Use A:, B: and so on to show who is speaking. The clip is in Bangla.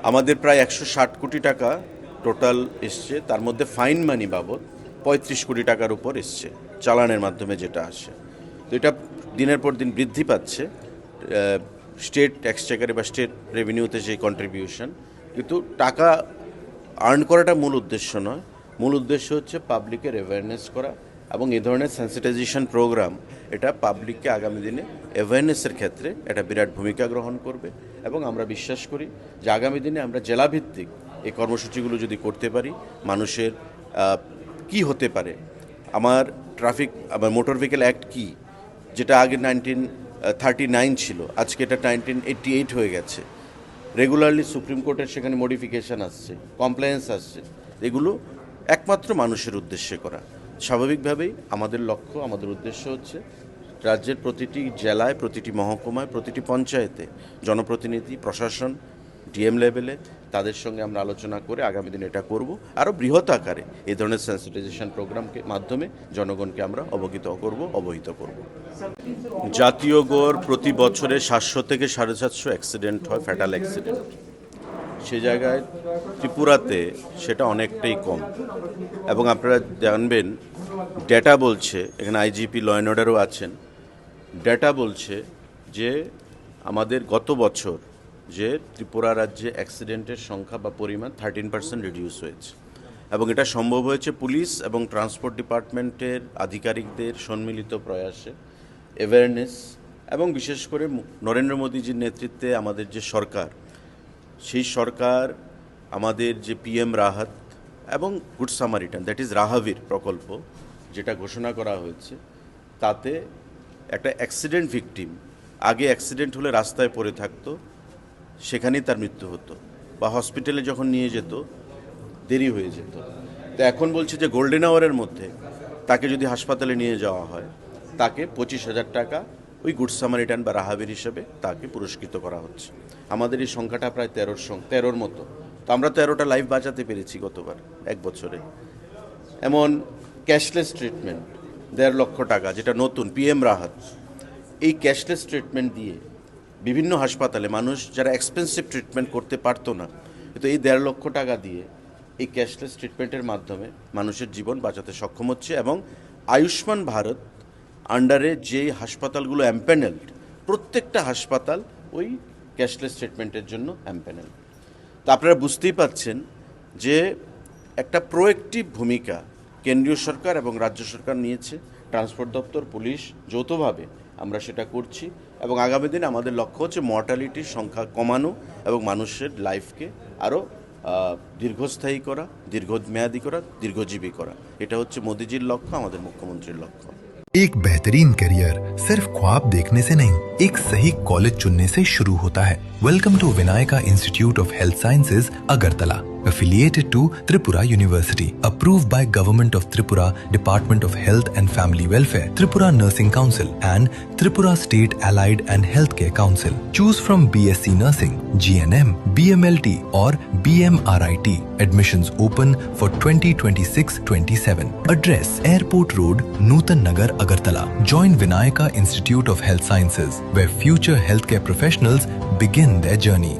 A: আমাদের প্রায় 160 কোটি টাকা টোটাল এসছে, তার মধ্যে ফাইন মানি বাবদ 35 কোটি টাকার উপর এসছে চালানের মাধ্যমে যেটা আসে। তো এটা দিনের পর দিন বৃদ্ধি পাচ্ছে স্টেট এক্সচেকারে বা স্টেট রেভিনিউতে যে কন্ট্রিবিউশন, কিন্তু টাকা আর্ন করাটা মূল উদ্দেশ্য নয়। মূল উদ্দেশ্য হচ্ছে পাবলিকের অ্যাওয়ারনেস করা, এবং এই ধরনের সেন্সিটাইজেশন প্রোগ্রাম এটা পাবলিককে আগামী দিনে অ্যাওয়ারনেসের ক্ষেত্রে এটা বিরাট ভূমিকা গ্রহণ করবে। এবং আমরা বিশ্বাস করি যে আগামী দিনে আমরা জেলাভিত্তিক এই কর্মসূচিগুলো যদি করতে পারি, মানুষের কি হতে পারে, আমার মোটর ভেহিকেল অ্যাক্ট কি, যেটা আগে 1939 ছিল, আজকে এটা 1988 হয়ে গেছে। রেগুলারলি সুপ্রিম কোর্টের সেখানে মডিফিকেশান আসছে, কমপ্লায়েন্স আসছে, এগুলো একমাত্র মানুষের উদ্দেশ্যে করা। স্বাভাবিকভাবেই আমাদের লক্ষ্য, আমাদের উদ্দেশ্য হচ্ছে রাজ্যের প্রতিটি জেলায়, প্রতিটি মহকুমায়, প্রতিটি পঞ্চায়েতে জনপ্রতিনিধি, প্রশাসন, ডিএম লেভেলে তাদের সঙ্গে আমরা আলোচনা করে আগামী দিনে এটা করব। আরও বৃহৎ আকারে এই ধরনের সেন্সিটাইজেশন প্রোগ্রামকে মাধ্যমে জনগণকে আমরা অবহিত করব। জাতীয় গড় প্রতি বছরে 700 থেকে 750 অ্যাক্সিডেন্ট হয়, ফ্যাটাল অ্যাক্সিডেন্ট। সে জায়গায় ত্রিপুরাতে সেটা অনেকটাই কম। এবং আপনারা জানবেন, ডেটা বলছে, এখানে আইজিপি ল অ্যান্ড অর্ডারও আছেন, ডেটা বলছে যে আমাদের গত বছর যে ত্রিপুরা রাজ্যে অ্যাক্সিডেন্টের সংখ্যা বা পরিমাণ 13% রিডিউস হয়েছে। এবং এটা সম্ভব হয়েছে পুলিশ এবং ট্রান্সপোর্ট ডিপার্টমেন্টের আধিকারিকদের সম্মিলিত প্রয়াসে, অ্যাওয়ারনেস, এবং বিশেষ করে নরেন্দ্র মোদীজির নেতৃত্বে আমাদের যে সরকার, সেই সরকার আমাদের যে পিএম রাহাত এবং গুড সামারিটান, দ্যাট ইজ রাহাভির প্রকল্প যেটা ঘোষণা করা হয়েছে, তাতে একটা অ্যাক্সিডেন্ট ভিকটিম আগে অ্যাক্সিডেন্ট হলে রাস্তায় পড়ে থাকতো, সেখানেই তার মৃত্যু হতো, বা হসপিটালে যখন নিয়ে যেত দেরি হয়ে যেত। তো এখন বলছে যে গোল্ডেন আওয়ারের মধ্যে তাকে যদি হাসপাতালে নিয়ে যাওয়া হয়, তাকে 25,000 টাকা ওই গুড সামারিটান বা রাহাবির হিসেবে তাকে পুরস্কৃত করা হচ্ছে। আমাদের এই সংখ্যাটা প্রায় 13-র মতো। তো আমরা 13টা লাইফ বাঁচাতে পেরেছি গতবার এক বছরে। এমন ক্যাশলেস ট্রিটমেন্ট 1.5 লক্ষ টাকা, যেটা নতুন পিএম রাহাত, এই ক্যাশলেস ট্রিটমেন্ট দিয়ে বিভিন্ন হাসপাতালে মানুষ যারা এক্সপেন্সিভ ট্রিটমেন্ট করতে পারতো না, কিন্তু এই 1.5 লক্ষ টাকা দিয়ে এই ক্যাশলেস ট্রিটমেন্টের মাধ্যমে মানুষের জীবন বাঁচাতে সক্ষম হচ্ছে। এবং আয়ুষ্মান ভারত আন্ডারে যে হাসপাতালগুলো এমপ্যানেলড, প্রত্যেকটা হাসপাতাল ওই ক্যাশলেস ট্রিটমেন্টের জন্য এমপ্যানেল। তো আপনারা বুঝতেই পাচ্ছেন যে একটা প্রোয়েক্টিভ ভূমিকা কেন্দ্রীয় সরকার এবং রাজ্য সরকার নিয়েছে, ট্রান্সপোর্ট দপ্তর, পুলিশ যৌথভাবে আমরা সেটা করছি। এবং আগামী দিনে আমাদের লক্ষ্য হচ্ছে মর্টালিটির সংখ্যা কমানো এবং মানুষের লাইফকে আরও দীর্ঘস্থায়ী করা, দীর্ঘমেয়াদী করা, দীর্ঘজীবী করা। এটা হচ্ছে মোদিজির লক্ষ্য, আমাদের মুখ্যমন্ত্রীর লক্ষ্য।
B: एक बेहतरीन करियर सिर्फ ख्वाब देखने से नहीं, एक सही कॉलेज चुनने से शुरू होता है। Welcome to Vinayaka institute of health sciences, Agartala, affiliated to Tripura University, approved by Government of Tripura, Department of Health and Family Welfare, Tripura Nursing Council and Tripura State Allied and Healthcare Council. Choose from BSc Nursing, GNM, BMLT or BMRIT. Admissions open for 2026-27. Address: Airport Road, Nutan Nagar, Agartala. Join Vinayaka Institute of Health Sciences, where future healthcare professionals begin their journey.